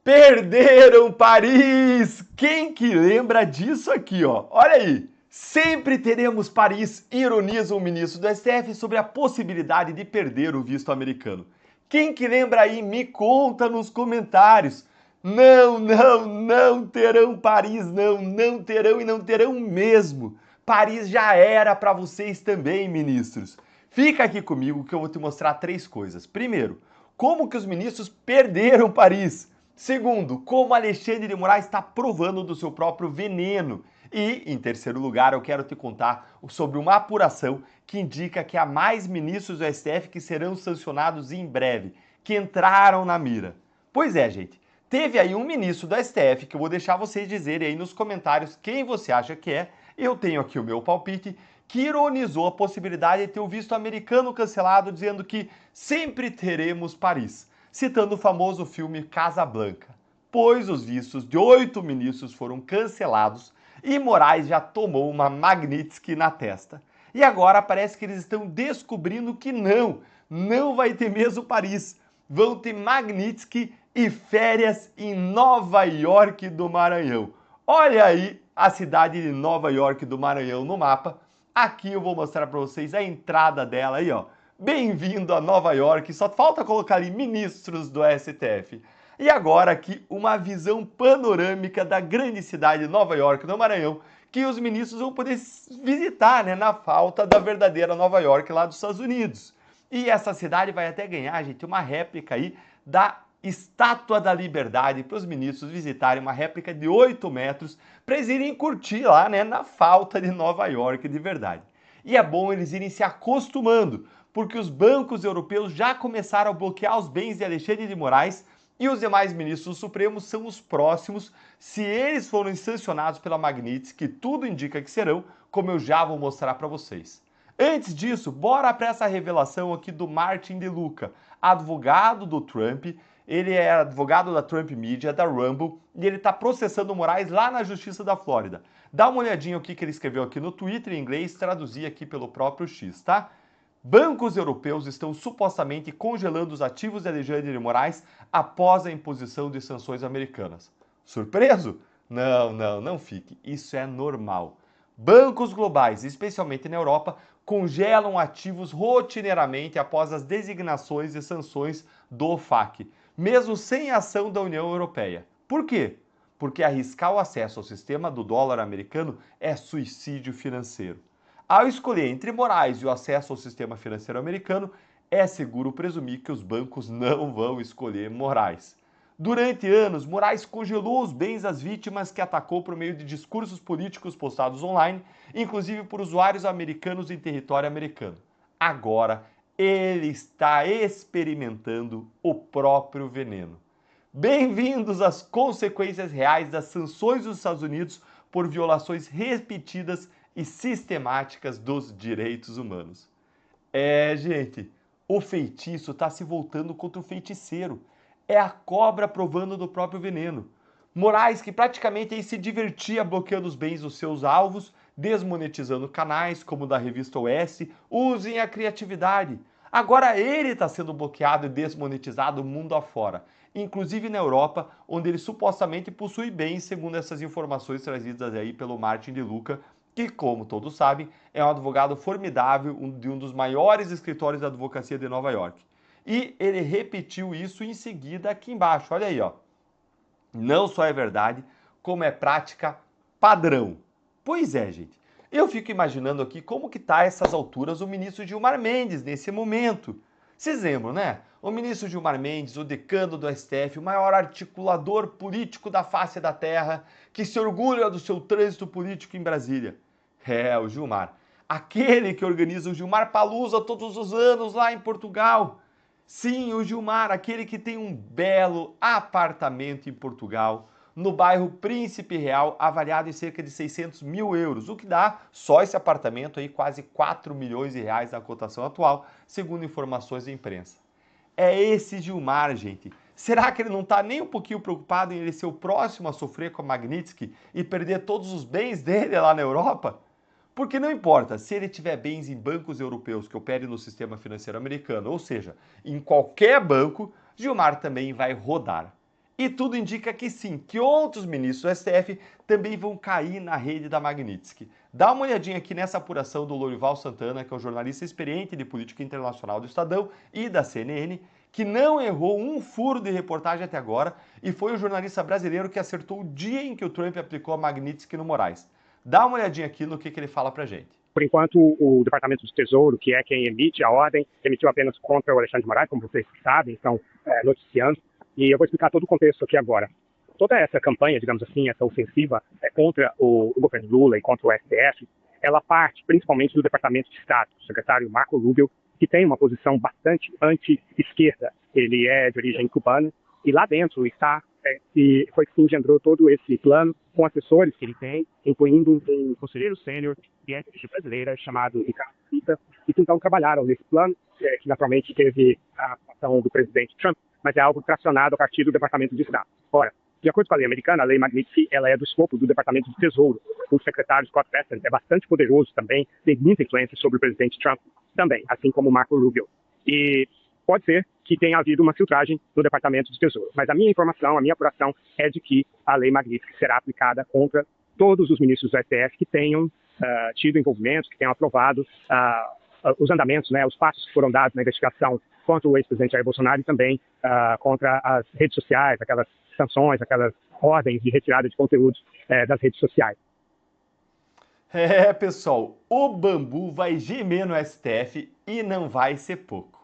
Perderam Paris! Quem que lembra disso aqui, ó? Olha aí! Sempre teremos Paris, ironiza o ministro do STF sobre a possibilidade de perder o visto americano. Quem que lembra aí, me conta nos comentários. Não, não, não terão Paris, não, não terão e não terão mesmo. Paris já era para vocês também, ministros. Fica aqui comigo que eu vou te mostrar três coisas. Primeiro, como que os ministros perderam Paris. Segundo, como Alexandre de Moraes está provando do seu próprio veneno. E, em terceiro lugar, eu quero te contar sobre uma apuração que indica que há mais ministros do STF que serão sancionados em breve, que entraram na mira. Pois é, gente, teve aí um ministro do STF, que eu vou deixar vocês dizerem aí nos comentários quem você acha que é, eu tenho aqui o meu palpite, que ironizou a possibilidade de ter o visto americano cancelado, dizendo que sempre teremos Paris, citando o famoso filme Casablanca, pois os vistos de 8 ministros foram cancelados e Moraes já tomou uma Magnitsky na testa. E agora parece que eles estão descobrindo que não vai ter mesmo Paris. Vão ter Magnitsky e férias em Nova York do Maranhão. Olha aí a cidade de Nova York do Maranhão no mapa. Aqui eu vou mostrar para vocês a entrada dela aí, ó. Bem-vindo a Nova York, só falta colocar ali ministros do STF. E agora aqui uma visão panorâmica da grande cidade de Nova York, no Maranhão, que os ministros vão poder visitar, né, na falta da verdadeira Nova York lá dos Estados Unidos. E essa cidade vai até ganhar, gente, uma réplica aí da Estátua da Liberdade para os ministros visitarem, uma réplica de 8 metros para eles irem curtir lá, né, na falta de Nova York de verdade. E é bom eles irem se acostumando, porque os bancos europeus já começaram a bloquear os bens de Alexandre de Moraes e os demais ministros supremos são os próximos, se eles forem sancionados pela Magnitsky, que tudo indica que serão, como eu já vou mostrar para vocês. Antes disso, bora para essa revelação aqui do Martin De Luca, advogado do Trump. Ele é advogado da Trump Media, da Rumble, e ele está processando o Moraes lá na Justiça da Flórida. Dá uma olhadinha o que ele escreveu aqui no Twitter em inglês, traduzir aqui pelo próprio X, tá? Bancos europeus estão supostamente congelando os ativos de Alexandre de Moraes após a imposição de sanções americanas. Surpreso? Não, não, não fique. Isso é normal. Bancos globais, especialmente na Europa, congelam ativos rotineiramente após as designações e sanções do OFAC, mesmo sem ação da União Europeia. Por quê? Porque arriscar o acesso ao sistema do dólar americano é suicídio financeiro. Ao escolher entre Moraes e o acesso ao sistema financeiro americano, é seguro presumir que os bancos não vão escolher Moraes. Durante anos, Moraes congelou os bens das vítimas que atacou por meio de discursos políticos postados online, inclusive por usuários americanos em território americano. Agora, ele está experimentando o próprio veneno. Bem-vindos às consequências reais das sanções dos Estados Unidos por violações repetidas e sistemáticas dos direitos humanos. Gente, o feitiço está se voltando contra o feiticeiro. É a cobra provando do próprio veneno. Moraes, que praticamente aí se divertia bloqueando os bens dos seus alvos, desmonetizando canais como o da revista OS, usem a criatividade. Agora ele está sendo bloqueado e desmonetizado mundo afora, inclusive na Europa, onde ele supostamente possui bens, segundo essas informações trazidas aí pelo Martin De Luca, que, como todos sabem, é um advogado formidável, de um dos maiores escritórios da advocacia de Nova York. E ele repetiu isso em seguida aqui embaixo, olha aí, ó. Não só é verdade, como é prática padrão. Pois é, gente. Eu fico imaginando aqui como que tá a essas alturas o ministro Gilmar Mendes nesse momento. Vocês lembram, né? O ministro Gilmar Mendes, o decano do STF, o maior articulador político da face da terra, que se orgulha do seu trânsito político em Brasília. É, o Gilmar. Aquele que organiza o Gilmar Palusa todos os anos lá em Portugal. Sim, o Gilmar, aquele que tem um belo apartamento em Portugal, no bairro Príncipe Real, avaliado em cerca de 600 mil euros, o que dá, só esse apartamento aí, quase 4 milhões de reais na cotação atual, segundo informações da imprensa. É esse Gilmar, gente. Será que ele não está nem um pouquinho preocupado em ele ser o próximo a sofrer com a Magnitsky e perder todos os bens dele lá na Europa? Porque não importa se ele tiver bens em bancos europeus que operem no sistema financeiro americano, ou seja, em qualquer banco, Gilmar também vai rodar. E tudo indica que sim, que outros ministros do STF também vão cair na rede da Magnitsky. Dá uma olhadinha aqui nessa apuração do Lorival Santana, que é um jornalista experiente de política internacional do Estadão e da CNN, que não errou um furo de reportagem até agora e foi o jornalista brasileiro que acertou o dia em que o Trump aplicou a Magnitsky no Moraes. Dá uma olhadinha aqui no que ele fala pra gente. Por enquanto, o Departamento do Tesouro, que é quem emite a ordem, emitiu apenas contra o Alexandre de Moraes, como vocês sabem, estão noticiando. E eu vou explicar todo o contexto aqui agora. Toda essa campanha, digamos assim, essa ofensiva contra o governo Lula e contra o STF, ela parte principalmente do Departamento de Estado, o secretário Marco Rubio, que tem uma posição bastante anti-esquerda. Ele é de origem cubana e lá dentro está que foi que se engendrou todo esse plano com assessores que ele tem, incluindo um conselheiro sênior que é brasileira, chamado Ricardo Fita, e que então trabalharam nesse plano, que naturalmente teve a ação do presidente Trump, mas é algo tracionado a partir do Departamento de Estado. Ora, de acordo com a lei americana, a lei Magnitsky, ela é do escopo do Departamento de Tesouro. O secretário Scott Bessent é bastante poderoso também, tem muita influência sobre o presidente Trump também, assim como o Marco Rubio. E pode ser que tenha havido uma filtragem no Departamento de Tesouro. Mas a minha informação, a minha apuração é de que a lei Magnitsky será aplicada contra todos os ministros do STF que tenham tido envolvimento, que tenham aprovado os andamentos, né, os passos que foram dados na investigação contra o ex-presidente Jair Bolsonaro e também contra as redes sociais, aquelas sanções, aquelas ordens de retirada de conteúdos das redes sociais. Pessoal, o bambu vai gemer no STF e não vai ser pouco.